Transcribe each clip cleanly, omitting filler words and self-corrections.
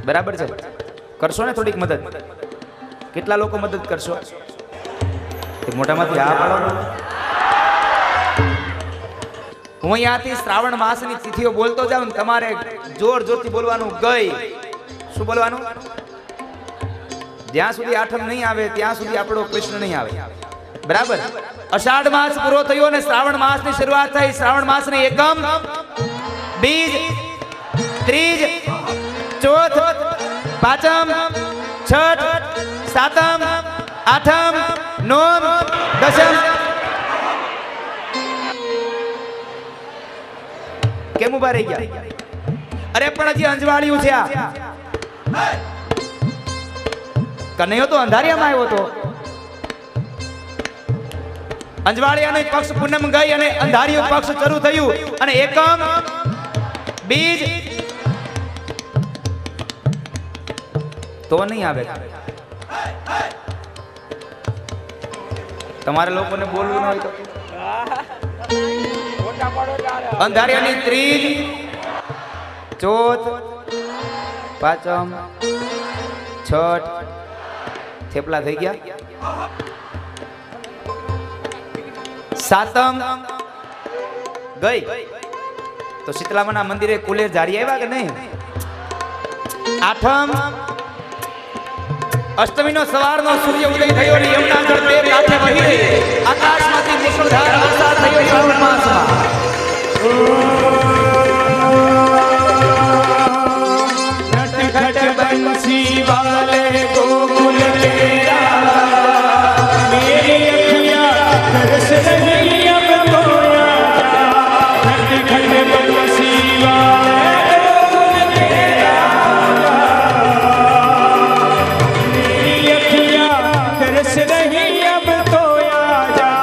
બરાબર છે? કરશો ને થોડીક મદદ? કેટલા લોકો મદદ કરશો? મોટામાંથી હા પાડો. હું અહીંયાથી શ્રાવણ માસની તિથિઓ બોલતો જાઉં ને તમારે જોર જોરથી બોલવાનું. ગઈ શું બોલવાનું? જ્યાં સુધી આઠમ નહીં આવે ત્યાં સુધી આપણો કૃષ્ણ નહીં આવે. બરાબર? અષાઢ માસ પૂરો થયો અને શ્રાવણ માસની શરૂઆત થઈ. શ્રાવણ માસની એકમ, બીજ, ત્રીજ, ચોથ, પાંચમ, છઠ, સાતમ, આઠમ, નોમ, દશમ. કેમ ઉભા રહી ગયા? અરે પણ હજી અંજવાળિયું છે. આ કનૈયો તો અંધારિયામાં આવ્યો હતો. અંજવાળિયાનો પક્ષ પૂનમ ગઈ અને અંધારિયું પક્ષ શરૂ થયું અને એકમ, બીજ તો નહીં આવે. તમારે લોકોને બોલવું ન હોય તો અંધારિયાની ત્રીજ, ચોથ, પાંચમ, છઠ, થેપલા થઈ ગયા. સાતમ ગઈ તો શીતલામાના મંદિરે કુલે જારી આવ્યા કે નહીં? આઠમ અષ્ટમીનો સવારનો સૂર્ય ઉદય થયો અને યમુના જળ બે કાંઠે વહી રહી. આકાશમાંથી મુશળધાર વરસાદ થયો શ્રાવણ માસમાં. નટખટ બંસી વાલે ગોકુલ તેરા મેરી અખિયાં તરસ રહી અબ ગોયા. નટખટ બંસી વાલે ગોકુલ તેરા મેરી અખિયાં તરસ રહી અબ ગોયા. જા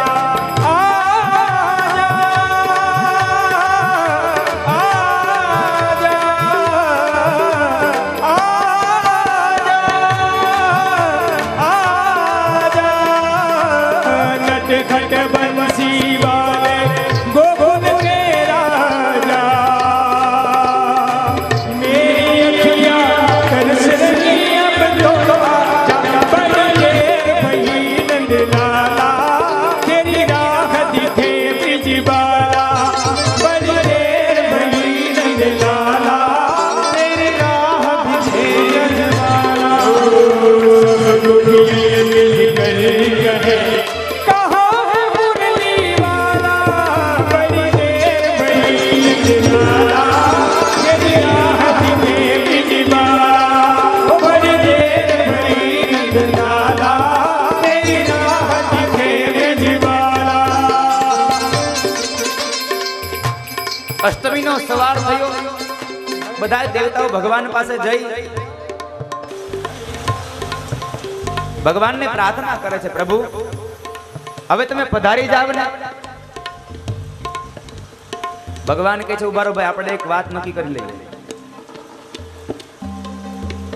અષ્ટમીનો સવાર થયો. બધા દેવતાઓ ભગવાન પાસે જઈ ભગવાનને પ્રાર્થના કરે છે, પ્રભુ હવે તમે પધારી જાવ ને. ભગવાન કહે છે, ઉભારો ભાઈ, આપણે એક વાત નક્કી કરી લઈએ.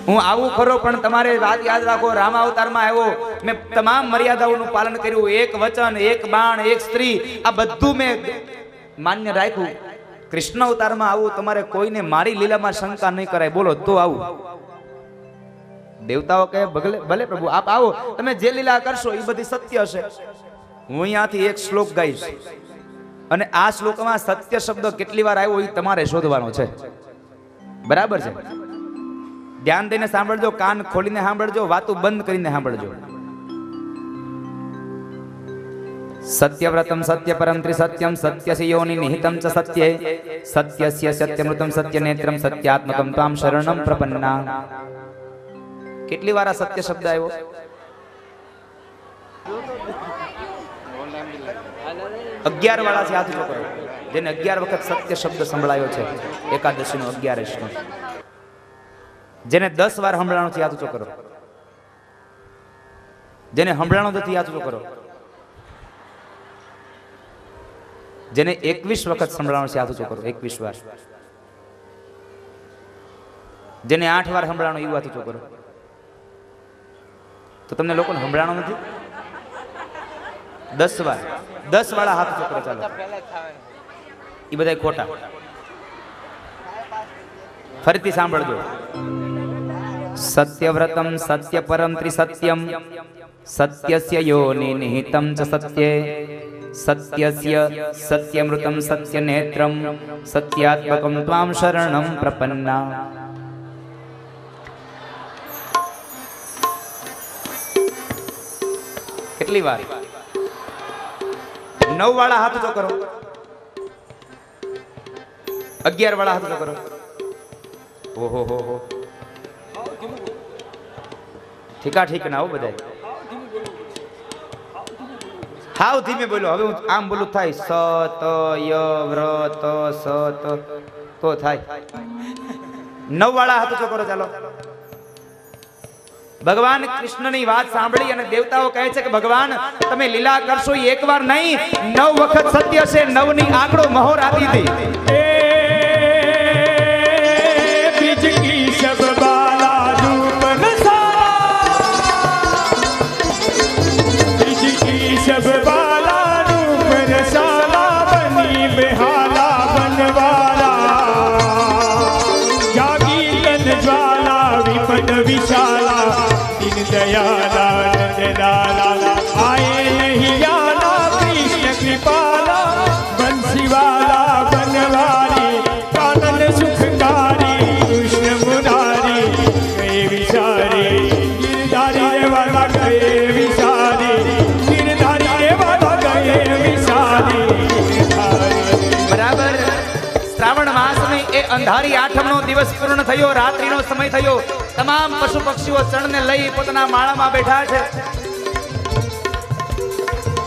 હું આવું ખરો પણ તમારે વાત યાદ રાખો, રામ અવતારમાં આવ્યો, મેં તમામ મર્યાદાઓનું પાલન કર્યું. એક વચન, એક બાણ, એક સ્ત્રી, આ બધું મેં માન્ય રાખ્યું. કૃષ્ણ અવતારમાં આવું, તમારે કોઈને મારી લીલામાં શંકા નહીં કરાય. બોલો તો આવું? દેવતાઓ કહે, ભલે પ્રભુ આપ આવો, તમે જે લીલા કરશો એ બધી સત્ય હશે. હું અહીંયાથી એક શ્લોક ગાઈશ અને આ શ્લોકમાં સત્ય શબ્દ કેટલી વાર આવ્યો એ તમારે શોધવાનો છે. બરાબર છે? ધ્યાન દઈને સાંભળજો, કાન ખોલીને સાંભળજો, વાતો બંધ કરીને સાંભળજો. સત્યવ્રતમ સત્યપરમ ત્રિસત્યમ સત્યસ્ય યોનિ નિહિતમ ચ સત્યે સત્યસ્ય સત્યમૃતમ સત્યનેત્રમ સત્યાત્મકમ ત્વામ શરણમ પ્રપન્ના. કેટલી વાર આ સત્ય શબ્દ આવ્યો? અગિયાર વાળા છે, હાથ ઊંચો કરો. જેને 11 વખત સત્ય શબ્દ સંભળાયો છે એકાદશીનો 11નો. જેને 10 વાર સંભળાણો છે હાથ ઊંચો કરો. જેને સંભળાણો નથી હાથ ઊંચો કરો. જેને 21 વખત સંભળાણો છે હાથ ઊંચો કરો. 21 વાર. જેને 8 વાર સંભળાણો એવું હાથ ઊંચો કરો. તો તમને લોકોને સંભળાણો નથી? 10 વાર, 10 વાળા હાથ ઊંચો કરો. ચાલો, એ બધા ખોટા. ફરીથી સાંભળજો. સત્યવ્રતમ સત્યપરમ ત્રિસત્યમ સત્યસ્ય યોનિ નિહિતમ ચ સત્યે સત્યસ્ય સત્યમૃતમ સત્યનેત્રમ સત્યાત્મકમ ત્વામ શરણમ પ્રપન્ના. કેટલી વાર? 9 વાળા હાથ ઊંચો કરો, 11 વાળા હાથ ઊંચો કરો. ઓહો હો હો, ઠીકા ઠીક ના હો બધા, હાવ ધીમે બોલો. હવે હું આમ બોલું થાય સતય વ્રત સત તો થાય. 9 વાળા હાથ ઊંચો કરો. ચાલો. ભગવાન કૃષ્ણની વાત સાંભળી અને દેવતાઓ કહે છે કે ભગવાન તમે લીલા કરશો એ એકવાર નહીં, 9 વખત સત્ય છે. 9 ની આંકડો મહોર આપી હતી. અંધારી આઠમનો દિવસ પૂર્ણ થયો, રાત્રિનો સમય થયો. તમામ પશુ પક્ષીઓ ચણને લઈ પોતાના માળામાં બેઠા છે.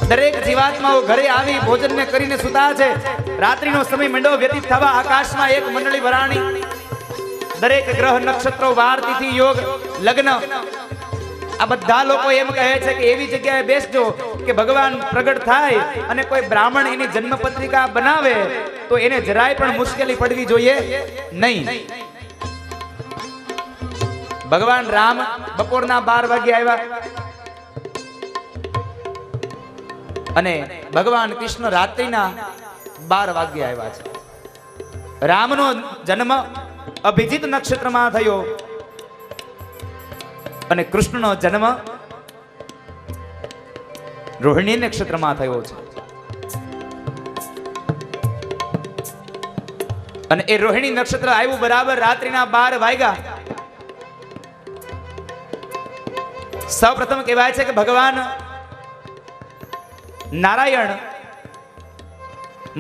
દરેક જીવાત્માઓ ઘરે આવી ભોજનને કરીને સુતા છે. રાત્રિનો સમય મંડો વ્યતીત થવા આકાશમાં એક મંડળી વરાણી. દરેક ગ્રહ નક્ષત્રો વાર તિથિ યોગ લગ્ન આ બધા લોકો એમ કહે છે કે એવી જગ્યાએ બેસજો કે ભગવાન પ્રગટ થાય અને કોઈ બ્રાહ્મણ એની જન્મ પત્રિકા બનાવે તો એને જરાય પણ મુશ્કેલી પડવી જોઈએ નહીં. ભગવાન રામ બપોરના 12 વાગે આવ્યા અને ભગવાન કૃષ્ણ રાત્રિના 12 વાગે આવ્યા છે. રામનો જન્મ અભિજીત નક્ષત્રમાં થયો અને કૃષ્ણનો જન્મ રોહિણી નક્ષત્રમાં થયો છે. અને એ રોહિણી નક્ષત્ર આવ્યું બરાબર રાત્રિના 12 વાગ્યા. સૌપ્રથમ કહેવાય છે કે ભગવાન નારાયણ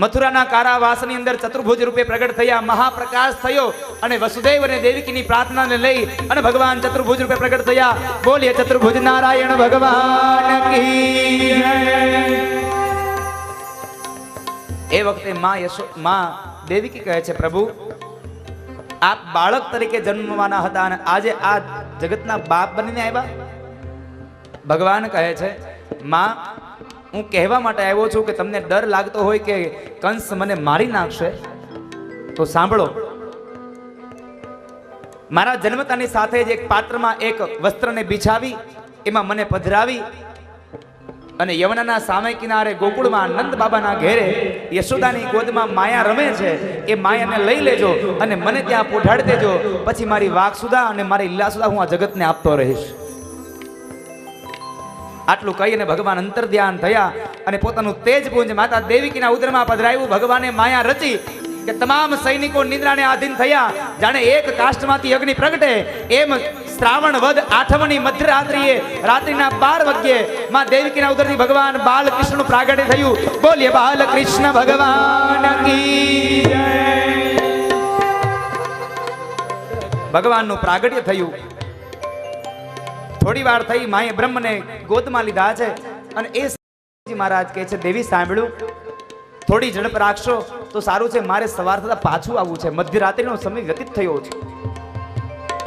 મથુરાના કારાવાસની અંદર ચતુર્ભુજ રૂપે પ્રગટ થયા. મહાપ્રકાશ થયો અને વસુદેવ અને દેવકીની પ્રાર્થનાને લઈ અને ભગવાન ચતુર્ભુજ રૂપે પ્રગટ થયા. બોલીએ ચતુર્ભુજ નારાયણ ભગવાન કી જય. એ વખતે માં દેવકી કહે છે પ્રભુ આપ બાળક તરીકે જન્મવાના હતા અને આજે આ જગતના બાપ બનીને આવ્યા. ભગવાન કહે છે માં હું કહેવા માટે આવ્યો છું કે તમને ડર લાગતો હોય કે કંસ મને મારી નાખશે તો સાંભળો. મારા જન્મતાની સાથે જ એક પાત્રમાં એક વસ્ત્રને બિછાવી એમાં મને પધરાવી અને યમુનાના સામે કિનારે ગોકુળમાં નંદ બાબાના ઘેરે યશોદાની ગોદમાં માયા રમે છે. એ માયાને લઈ લેજો અને મને ત્યાં પોઢાડી દેજો. પછી મારી વાઘસુધા અને મારી લીલાસુધા હું આ જગતને આપતો રહીશ. આટલું કહીને ભગવાન અંતર ધ્યાન થયા અને પોતાનું તેજ પુંજ માતા દેવકીના ઉદરમાં પધરાવ્યું. ભગવાને માયા રચી કે તમામ સૈનિકો નિદ્રાને આધીન થયા. જાણે એક કાષ્ઠમાંથી અગ્નિ પ્રગટે એમ શ્રાવણ વદ આઠમની મધ્યરાત્રિએ રાત્રિના 12 વાગ્યે માં દેવકીના ઉદરથી ભગવાન બાલકૃષ્ણનું પ્રાગટ્ય થયું. બોલીએ બાલકૃષ્ણ ભગવાન કી જય. ભગવાનનું પ્રાગટ્ય થયું. થોડી વાર થઈ માએ બ્રહ્મને ગોદમાં લીધા છે અને એ મહારાજ કહે છે દેવી સાંભળ્યું થોડી ઝડપ રાખશો તો સારું છે. મારે સવાર થતા પાછું આવવું છે. મધ્યરાત્રિનો સમય વ્યતીત થયો છે.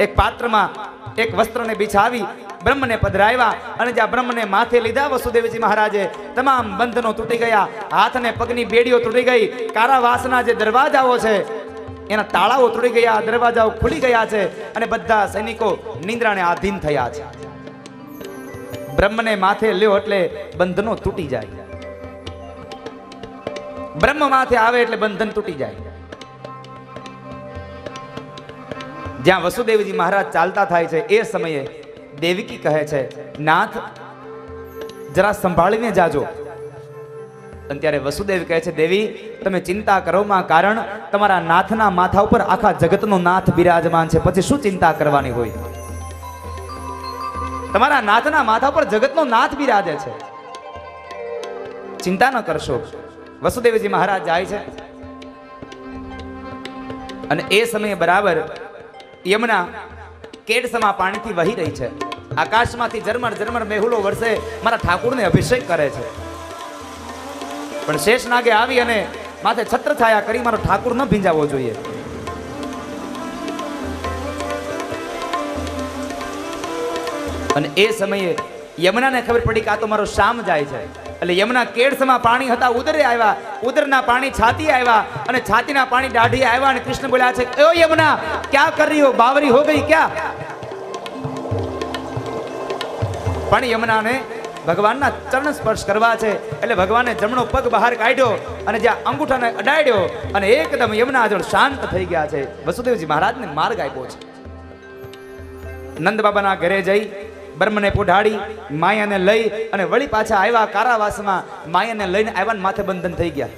એક પાત્રમાં એક વસ્ત્રને બિછાવી બ્રહ્મને પધરાવ્યા અને જ્યાં બ્રહ્મને માથે લીધા વસુદેવજી મહારાજે તમામ બંધનો તૂટી ગયા. હાથ અને પગની બેડીઓ તૂટી ગઈ. કારાવાસના જે દરવાજાઓ છે એના તાળાઓ તૂટી ગયા, દરવાજાઓ ખુલી ગયા છે અને બધા સૈનિકો નિંદ્રાને આધીન થયા છે. બ્રહ્મને માથે લ્યો એટલે બંધનો તૂટી જાય. બ્રહ્મ માથે આવે એટલે બંધન તૂટી જાય. જ્યાં વસુદેવજી મહારાજ ચાલતા થાય છે એ સમયે દેવકી કહે છે, નાથ જરા સંભાળીને જાજો. અને ત્યારે વસુદેવ કહે છે, દેવી તમે ચિંતા કરો માં, કારણ તમારા નાથના માથા ઉપર આખા જગતનો નાથ બિરાજમાન છે, પછી શું ચિંતા કરવાની હોય? તમારા નાથના માથા ઉપર જગતનો નાથ બિરાજે છે, ચિંતા ન કરશો. વસુદેવજી મહારાજ જાય છે અને એ સમયે બરાબર યમુના કેડસમાં પાણીથી વહી રહી છે. આકાશમાંથી ઝરમર ઝરમર મેહુલો વરસે મારા ઠાકુરને અભિષેક કરે છે. પણ શેષનાગે આવી અને માથે છત્ર છાયા કરી મારો ઠાકુર ન ભીંજાવવો જોઈએ. અને એ સમયે યમુનાને ખબર પડી કે આ તો મારો શામ જાય છે. એટલે યમુના કેડસમાં પાણી હતા, ઉદરે આવ્યા, ઉદરના પાણી છાતી આવ્યા અને છાતીના પાણી દાઢી આવ્યા. અને કૃષ્ણ બોલ્યા છે, ઓ યમુના ક્યાં કર રહી હો, બાવરી હો ગઈ ક્યાં? પણ યમુનાને ભગવાનના ચરણ સ્પર્શ કરવા છે એટલે ભગવાને જમણો પગ બહાર કાઢ્યો અને જ્યાં અંગૂઠાને અડાડ્યો અને એકદમ યમુના જળ શાંત થઈ ગયા છે. વસુદેવજી મહારાજને માર્ગ આપ્યો છે. નંદ બાબાના ઘરે જઈ બ્રહ્મને પોઢાડી માયાને લઈ અને વળી પાછા આવ્યા કારાવાસમાં. માયાને લઈને આવ્યા, માથે બંધન થઈ ગયા.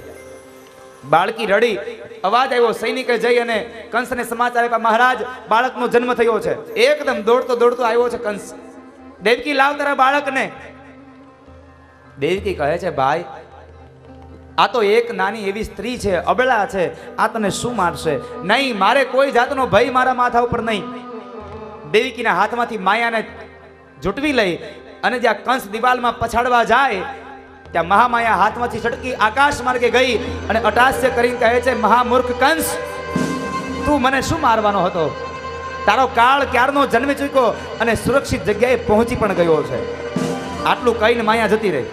બાળકી રડી, અવાજ આવ્યો. સૈનિકે જઈ અને કંસને સમાચાર આપ્યા, મહારાજ બાળકનો જન્મ થયો છે. એકદમ દોડતો દોડતો આવ્યો છે કંસ. દેવકી લાવ તારા બાળકને. દેવકી કહે છે, ભાઈ આ તો એક નાની એવી સ્ત્રી છે, અબળા છે, આ તને શું મારશે? નહીં, મારે કોઈ જાતનો ભય મારા માથા ઉપર નહીં. દેવકીના હાથમાંથી માયાને ઝૂંટવી લઈ અને જ્યાં કંસ દિવાલમાં પછાડવા જાય ત્યાં મહામાયા હાથમાંથી છટકી આકાશ માર્ગે ગઈ અને અટાસ્ય કરીને કહે છે, મહામૂર્ખ કંસ, તું મને શું મારવાનો હતો? તારો કાળ ક્યારનો જન્મી ચૂક્યો અને સુરક્ષિત જગ્યાએ પહોંચી પણ ગયો છે. આટલું કહીને માયા જતી રહી.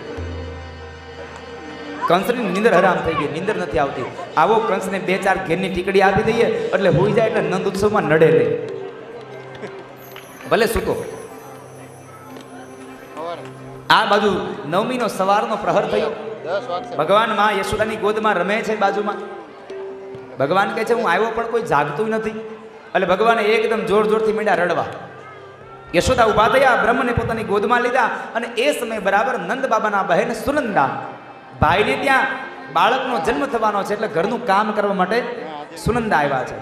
કંસની નીંદર હરામ થઈ ગઈ, નીંદર નથી આવતી. આવો કંસને 2-4 ઘેરની ટીકડી આપી દઈએ એટલે હોઈ જાય, એટલે નંદ ઉત્સવમાં નડે નહીં, ભલે સૂતો. આ બાજુ નવમીનો સવારનો પ્રહર થયો. ભગવાન માં યશોદાની ગોદમાં રમે છે બાજુમાં. ભગવાન કહે છે, હું આવ્યો પણ કોઈ જાગતું નથી. એટલે ભગવાને એકદમ જોર જોરથી મીંડા રડવા. યશોદા ઉભા થયા, બ્રહ્મને પોતાની ગોદમાં લીધા અને એ સમયે બરાબર નંદ બાબાના બહેન સુનંદા, ભાઈને ત્યાં બાળકનો જન્મ થવાનો છે એટલે ઘરનું કામ કરવા માટે સુનંદા આવ્યા છે.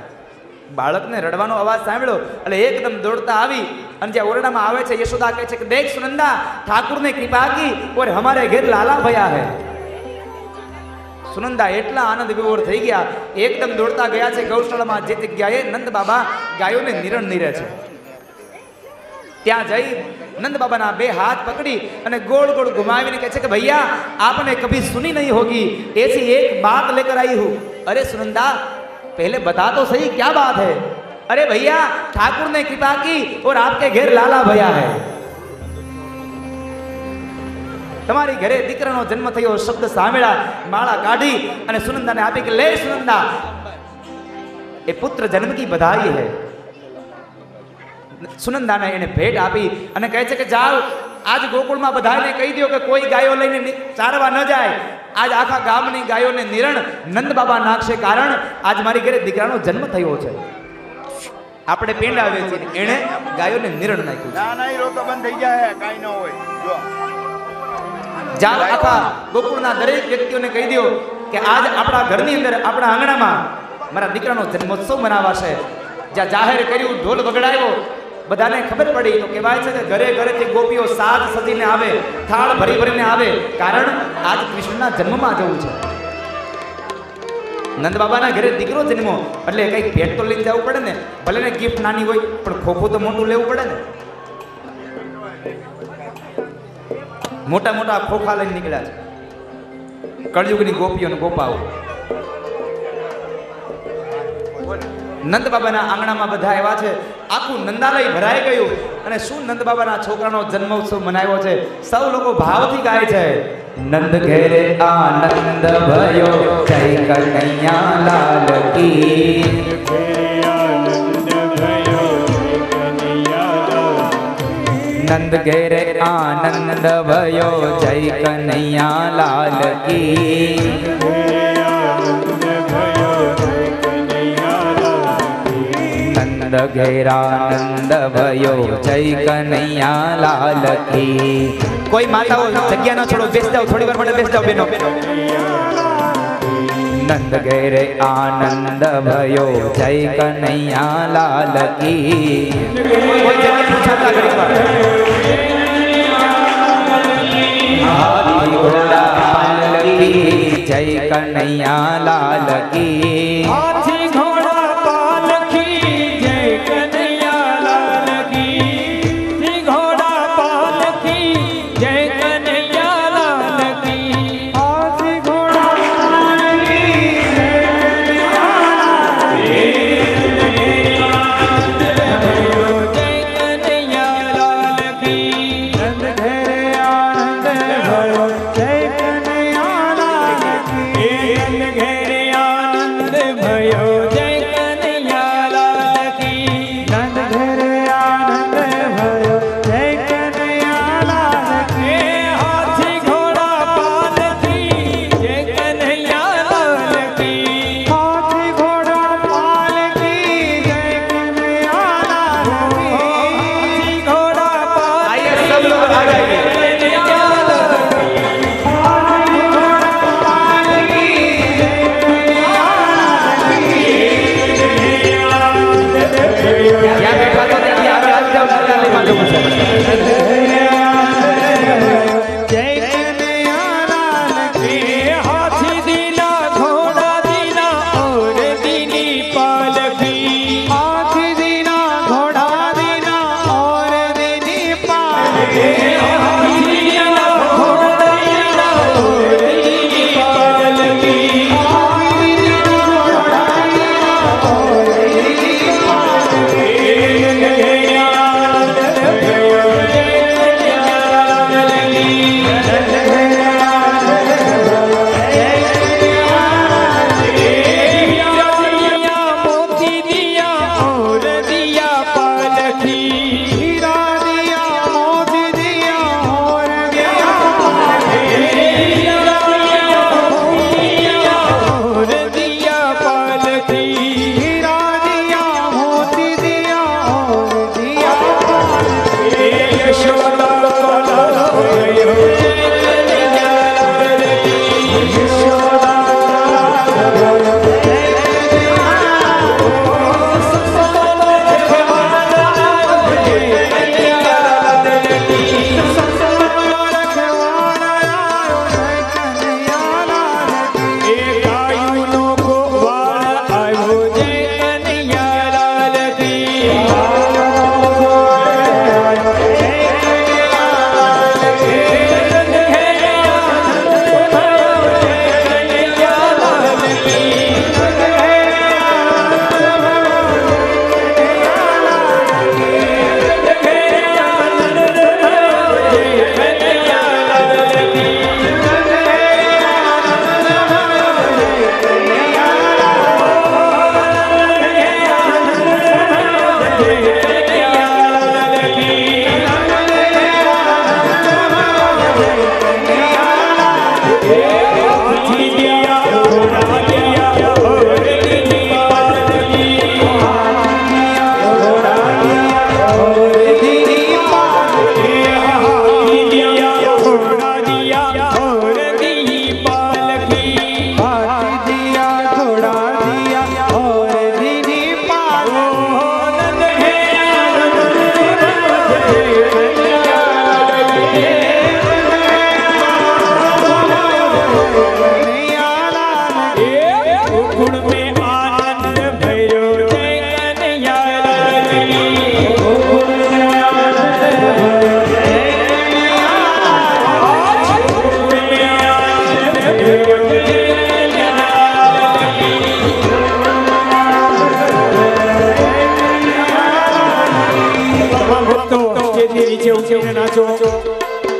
બાળકને રડવાનો અવાજ સાંભળ્યો એટલે એકદમ દોડતા આવી અને જ્યાં ઓરડામાં આવે છે યશોદા કહે છે કે દેખ સુનંદા, ઠાकुर ने कृपा की और हमारे घर लाला भया है. સુનંદા એટલા આનંદ વિભોર થઈ ગયા, એકદમ દોડતા ગયા છે ગૌશાળામાં જે જગ્યાએ નંદ બાબા ગાયોને નિરણ નીરે છે. ત્યાં જઈ નંદ બાબાના 2 હાથ પકડી અને ગોળ ગોળ ઘુમાવીને કહે છે કે ભૈया आपने कभी सुनी नहीं होगी ऐसी एक बात लेकर आई हूँ. अरे सुनंदा पहले बता तो सही क्या बात है? अरे भैया ठाकुर ने कृपा की और आपके घर लाला भया है. તમારી ઘરે દીકરાનો જન્મ થયો શબ્દ સાંભળ્યા, માળા કાઢી અને સુનંદાને આપી કે લે સુનંદા, એ પુત્ર જન્મ કી બધાઈ હૈ. સુનંદાને એને ભેટ આપી અને કહે છે કે જાઓ આજ ગોકુળમાં બધાને કહી દો કે કોઈ ગાયો લઈને ચારવા ન જાય. આજ આખા ગામની ગાયોને નિરણ નંદ બાબા નાખશે, કારણ આજ મારી ઘરે દીકરાનો જન્મ થયો છે. આપણે પેંડ આવે છે, એને ગાયોને નિરણ નાખ્યું. ના ના, એ રોતો બંધ થઈ જાય, કાઈ ન હોય. જો જાઓ આખા ગોકુળના દરેક વ્યક્તિઓને કહી દો કે આજ આપણા ઘરની અંદર આપણા આંગણામાં મારા દીકરાનો જન્મોત્સવ મનાવાશે. જ્યાં જાહેર કર્યું, ઢોલ વગડાયો, બધાને ખબર પડી તો કહેવાય છે કે ઘરે ઘરેથી ગોપીઓ સાજ સજીને આવે, થાળ ભરી ભરીને આવે, કારણ આજ કૃષ્ણના જન્મમાં જવું છે. નંદ બાબાના ઘરે દીકરો જન્મો એટલે કઈક ભેટ તો લઈને જવું પડે ને, ભલે ને ગિફ્ટ નાની હોય પણ ખોખું તો મોટું લેવું પડે ને. મોટા મોટા ખોખા લઈને નીકળ્યા છે કળયુગની ગોપીઓ અને ગોપાઓ. નંદ બાબાના આંગણામાં બધા આવ્યા છે, આખું નંદાલય ભરાઈ ગયું. અને શું નંદ બાબાના છોકરાનો જન્મોત્સવ મનાવ્યો છે, સૌ લોકો ભાવથી ગાય છે. નંદ ઘેરે આનંદ ભયો જય કનૈયા લાલ કી. નંદ ઘેરે આનંદ ભયો જય કનૈયા લાલ કી. નંદ નંદ ઘેરાનંદ ભયો જય કનૈયા લાલ કી. કોઈ માતાઓ જગ્યા ન છોડો, બેસ જાઓ, થોડી વાર માટે બેસ જાઓ બેનો. નંદ ઘેરે આનંદ ભયો જય કનૈયા લાલ કી. કોઈ જગ્યા ન છોડતા ઘડીક વાર. હાથી ઘોડા પાલકી જય કનૈયા લાલ કી. હાથી ઘોડા પાલકી જય કનૈયા લાલ કી. હાથી ઘોડા પાલકી જય કનૈયા લાલ કી. હાથી ઘોડા પાલકી જય કનૈયા લાલ કી. નંદ ઘેરે આનંદ ભયો જય કનૈયા લાલ કી. નંદ ઘેરે આનંદ ભયો જય કનૈયા લાલ કી. નંદ ઘેરે આનંદ ભયો જય કનૈયા લાલ કી. હાથી ઘોડા પાલકી જય કનૈયા લાલ કી. હાથી ઘોડા પાલકી જય કનૈયા લાલ કી. હાથી ઘોડા आइए सब लोग आ जाइए. यहाँ बैठा तो देखिए, आगे आ जाओ, लाल ले मारो मुझे. જય કનૈયા લાલ કી. હાથી દીના ઘોડા દીના ઓર દીની પાલકી. હાથી દીના ઘોડા દીના ઓર દીની પાલકી. હાથી દીના ઘોડા દીના ઓર દીની પાલકી. હાથી દીના ઘોડા દીના ઓર દીની મોતી દિયા ઓર દિયા પાલકી. હીરા દિયા મોતી દિયા ઓર દિયા પાલકી. હીરા દિયા મોતી દિયા ઓર દિયા પાલકી. હીરા દિયા મોતી દિયા ઓર દિયા પાલકી. યશોદા લાલ ભયો જય કનૈયા લાલ કી. યશોદા લાલ ભયો જય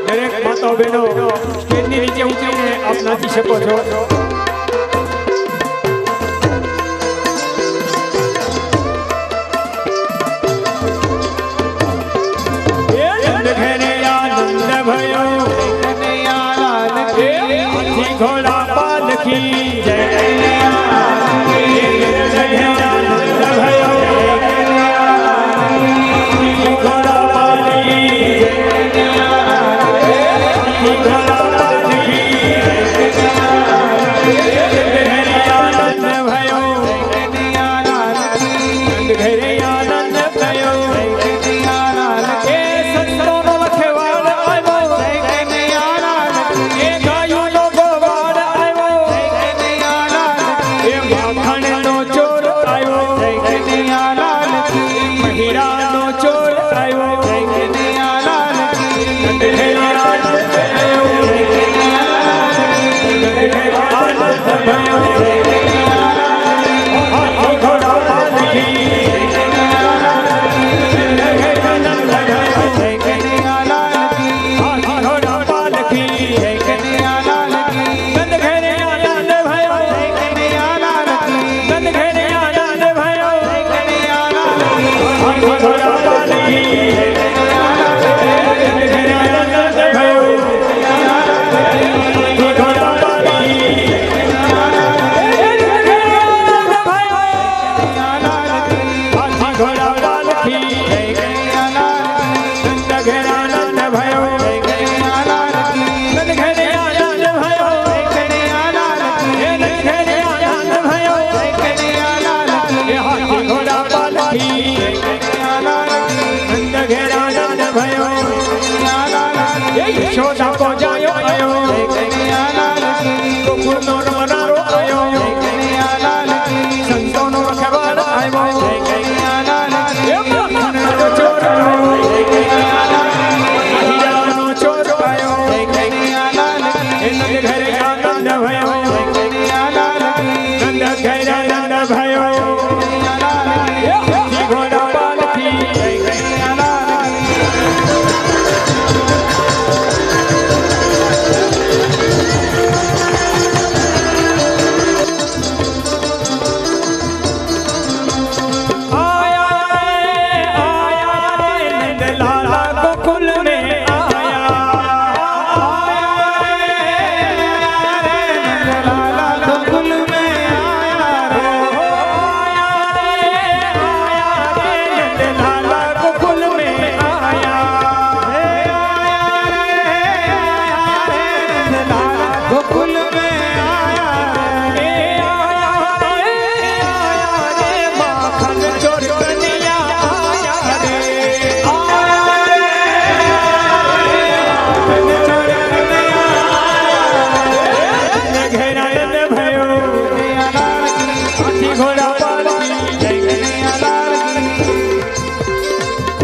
દરેક માતાઓ બહેનો સ્ટેજની નીચે ઊંચીને આપ નાચી શકો છો. નંદ ઘેરે આનંદ ભયો કનૈયા લાલ કી. હાથી ઘોડા પાલકી જય કનૈયા લાલ કી. નંદ ઘેરે આનંદ ભયો યશોદા કો જાયો આયો ગોકુળનો રમનારો આયો સંતોનો રખવાડ આવ્યો એ માખણનો ચોર હીરાનો ચોર આવ્યો નંદ ઘરે આનંદ ભયો નંદ ઘરે આનંદ ભયો ઘોડા પાલખી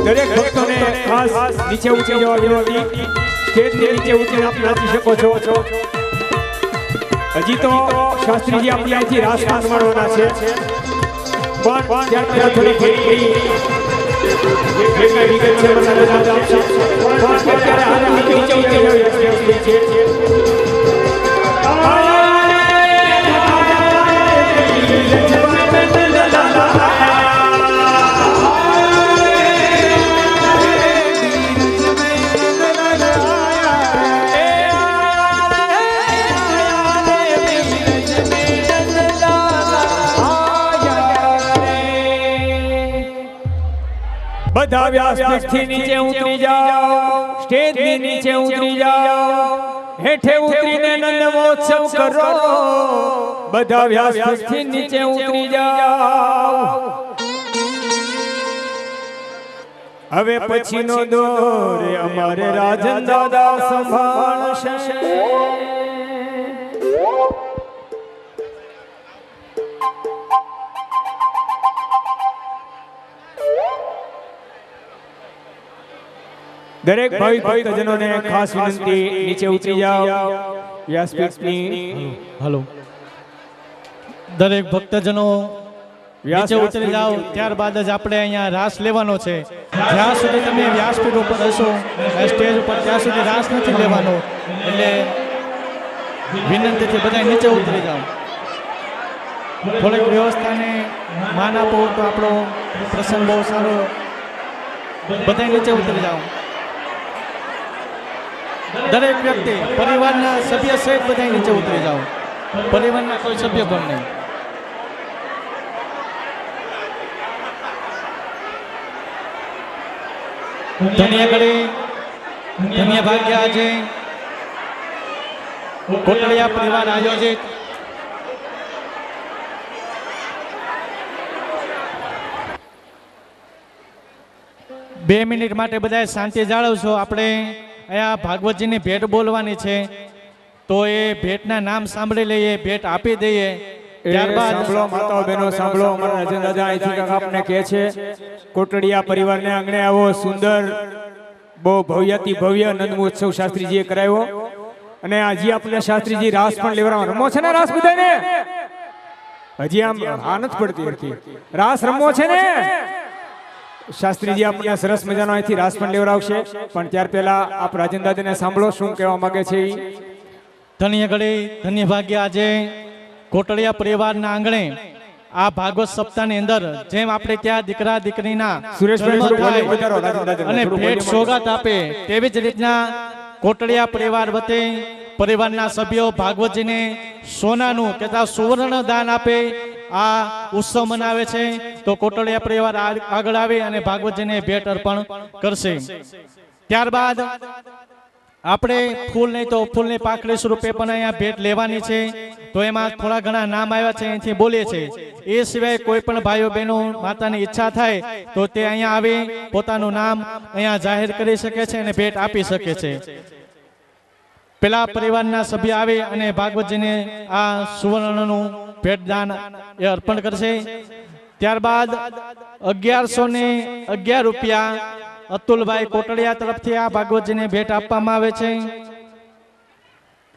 દરેક ભક્તોને ખાસ નીચે ઉતરી જવા વિનંતી સ્ટેજની નીચે ઉતરીને આપ નાચી શકો છો હજી તો શાસ્ત્રીજી આપણી અહીંથી રાસ રમાડવાના છે પણ ત્યાર પહેલા થોડી ઘણી વિગત છે બધા આપશે પણ અત્યારે હાલ નીચે ઉતરી જવા છે બધા વ્યાસપીઠથી નીચે ઉતરી જાઓ સ્ટેજની નીચે ઉતરી જાઓ હેઠે ઉતરીને નંદ મહોત્સવ કરો બધા વ્યાસપીઠથી નીચે ઉતરી જાઓ હવે પછીનો દોર અમારે રાજન દાદા સંભાળશે દરેક ભાવિક ભક્તજનોને ખાસ વિનંતી નીચે ઉતરી જાઓ વ્યાસપીઠની હલો દરેક ભક્તજનો નીચે ઉતરી જાઓ ત્યારબાદ જ આપણે અહીંયા રાસ લેવાનો છે જ્યાં સુધી તમે વ્યાસપીઠ ઉપર હશો સ્ટેજ ઉપર ત્યાં સુધી રાસ નથી લેવાનો એટલે વિનંતીથી બધા નીચે ઉતરી જાઓ થોડીક વ્યવસ્થાને માન આપો તો આપણો પ્રસંગ બહુ સારો બધા નીચે ઉતરી જાઓ દરેક વ્યક્તિ પરિવારના સભ્ય સહિત બધા નીચે ઉતરી જાઓ પરિવારના કોઈ સભ્ય પણ નહીં ધન્ય કરી ધન્ય ભાગ્ય આજે કોટડિયા પરિવાર આયોજિત બે મિનિટ માટે બધા શાંતિ જાળવશો આપણે અહીંયા ભાગવતજીની ભેટ બોલવાની છે તો એ ભેટના નામ સાંભળી લઈએ ભેટ આપી દઈએ ત્યારબાદ સાંભળો માતાઓ બહેનો સાંભળો અમારા રાજન દાદા અહીંથી કાંઈક આપને કહે છે કોટડિયા પરિવારને આંગણે આવો સુંદર બહુ ભવ્યથી ભવ્ય નંદ મહોત્સવ શાસ્ત્રીજીએ કરાવ્યો અને આજે આપણે શાસ્ત્રીજી રાસ પણ લેવડાવવા રમો છે ને રાસ બધાને હજી આમ આ નથી પડતી હતી રાસ રમવો છે ને શાસ્ત્રીજી આપણને સરસ મજાનો અહીંથી રાસ પણ લેવડાવશે પણ ત્યાર પહેલા આપ રાજન દાદાને સાંભળો શું કહેવા માંગે છે ધન્ય ઘડી ધન્ય ભાગ્ય આજે કોટડિયા પરિવારના આંગણે આ ભાગવત સપ્તાહની અંદર જેમ આપણે ત્યાં દીકરા દીકરીના અને ભેટ સોગાત આપે તેવી જ રીતના કોટડિયા પરિવાર વતી પરિવારના સભ્યો ભાગવતજીને સોનાનું કે સુવર્ણ દાન આપે આ ઉત્સવ મનાવે છે તો કોટડિયા પરિવાર આગળ આવી અને ભાગવતજીને ભેટ અર્પણ કરશે ત્યારબાદ આપણે ફૂલ નહીં તો ફૂલની પાકડી સ્વરૂપે પણ અહીંયા ભેટ લેવાની છે તો એમાં થોડા ઘણા નામ આવ્યા છે અહીંથી બોલીએ છે એ સિવાય કોઈ પણ ભાઈઓ બહેનો માતાની ઈચ્છા થાય તો તે અહીંયા આવી પોતાનું નામ અહીંયા જાહેર કરી શકે છે અને ભેટ આપી શકે છે પેલા પરિવારના સભ્ય આવે અને ભાગવતજીને આ સુવર્ણનું ભેટદાન એ અર્પણ કરશે. ત્યારબાદ 1111 રૂપિયા અતુલભાઈ કોટડિયા તરફથી આ ભાગવતજીને ભેટ આપવામાં આવે છે.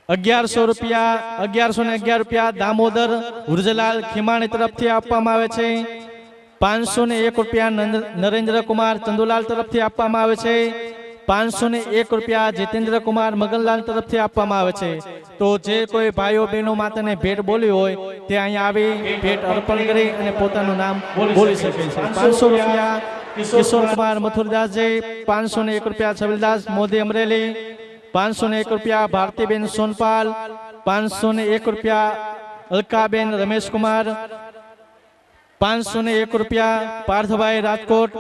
1111 રૂપિયા દામોદર વૃજલાલ ખીમાણી તરફથી આપવામાં આવે છે. 501 રૂપિયા નરેન્દ્રકુમાર ચંદુલાલ તરફથી આપવામાં આવે છે. 501 રૂપિયા જીતેન્દ્રકુમાર મગનલાલ તરફથી આપવામાં આવે છે. તો જે કોઈ ભાઈઓ બહેનો માતાને ભેટ બોલી હોય તે અહીંયા આવી ભેટ અર્પણ કરી અને પોતાનું નામ બોલી શકે છે. 500 રૂપિયા કિશોરકુમાર મથુરદાસજી, 501 રૂપિયા છબીલદાસ મોદી અમરેલી, 501 રૂપિયા ભારતીબેન સોનપાલ, 501 રૂપિયા અલકાબેન રમેશકુમાર, 501 રૂપિયા પાર્થભાઈ રાજકોટ,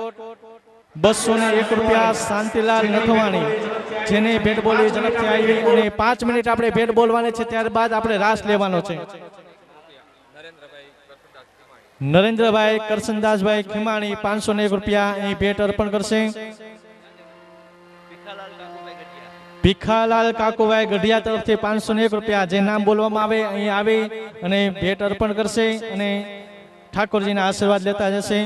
201 રૂપિયા શાંતિલાલ નથવાણી, જેને ભેટ બોલી ઝડપથી આવી. અને 5 મિનિટ આપણે ભેટ બોલવાની છે, ત્યારબાદ આપણે રાસ લેવાનો છે. નરેન્દ્રભાઈ કરશનદાસભાઈ ખીમાણી 501 રૂપિયા અહીં ભેટ અર્પણ કરશે. ભીખાલાલ કાકુભાઈ ગઢિયા તરફથી 501 રૂપિયા, જે નામ બોલવામાં આવે અહીં આવી અને ભેટ અર્પણ કરશે અને ઠાકોરજીના આશીર્વાદ લેતા જશે.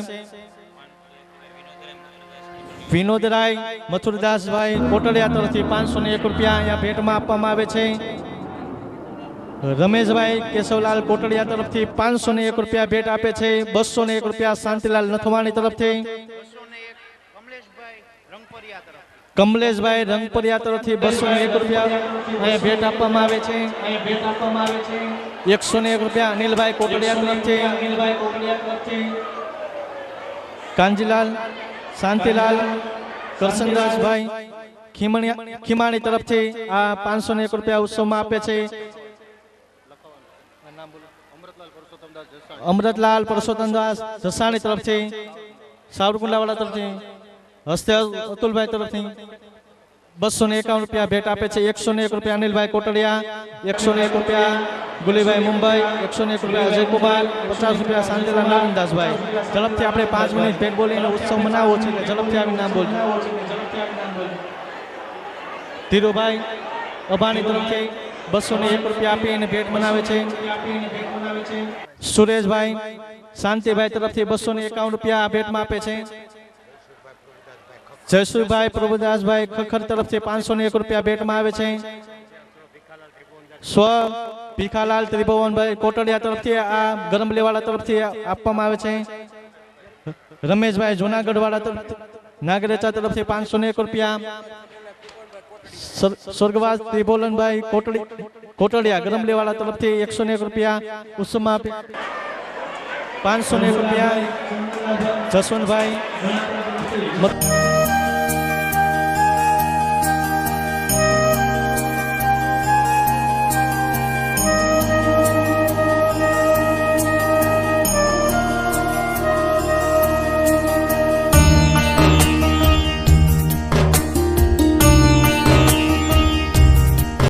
વિનોદરાય મથુરદાસભાઈ કોટડિયા તરફથી 501 રૂપિયા અહીંયા ભેટમાં આપવામાં આવે છે. રમેશભાઈ કેશવલાલ કોટડિયા તરફથી 501 રૂપિયા ભેટ આપે છે. 201 રૂપિયા શાંતિલાલ નથવાણી તરફથી. કમલેશભાઈ રંગપરિયા તરફથી 201 રૂપિયા અહીંયા ભેટ આપવામાં આવે છે. 101 રૂપિયા અનિલભાઈ કોટડિયા તરફથી. કાંજીલાલ શાંતિલાલ કરશનદાસભાઈ ખીમાણી તરફથી આ 501 રૂપિયા ઉત્સવમાં આપે છે. અમૃતલાલ પરસોત્તમદાસ જસાણી તરફથી, સાવરકુંડલાવાળા તરફથી, હસ્તે અતુલભાઈ તરફથી 251 રૂપિયા ભેટ આપે છે. 101 રૂપિયા અનિલભાઈ કોટડિયા, 101 રૂપિયા ગુલીભાઈ મુંબઈ, 101 રૂપિયા અજયકુમાર, 50 રૂપિયા શાંતિલાલ નારાયણદાસભાઈ. ઝડપથી આપણે 5 મિનિટ ભેટ બોલીને ઉત્સવ મનાવવો છે, એટલે ઝડપથી આવી નામ બોલજો. ધીરુભાઈ અભાણી તરફથી 201 રૂપિયા આપી અને ભેટ મનાવે છે. સુરેશભાઈ શાંતિભાઈ તરફથી 251 રૂપિયા આ ભેટમાં આપે છે. જયસુભાઈ પ્રભુદાસભાઈ ખખર તરફથી 501 રૂપિયા ભેટમાં આવે છે. સ્વ ભીખાલાલ ત્રિભુવનભાઈ કોટડિયા તરફથી આ ગરમલેવાળા તરફથી આપવામાં આવે છે. રમેશભાઈ જુનાગઢવાળા તરફથી નાગરેચા તરફથી 501 રૂપિયા. સ્વર્ગવાસ ત્રિભુવનભાઈ કોટડિયા ગરમલેવાળા તરફથી 101 રૂપિયા ઉત્સવમાં આપે. 501 રૂપિયા જસવંતભાઈ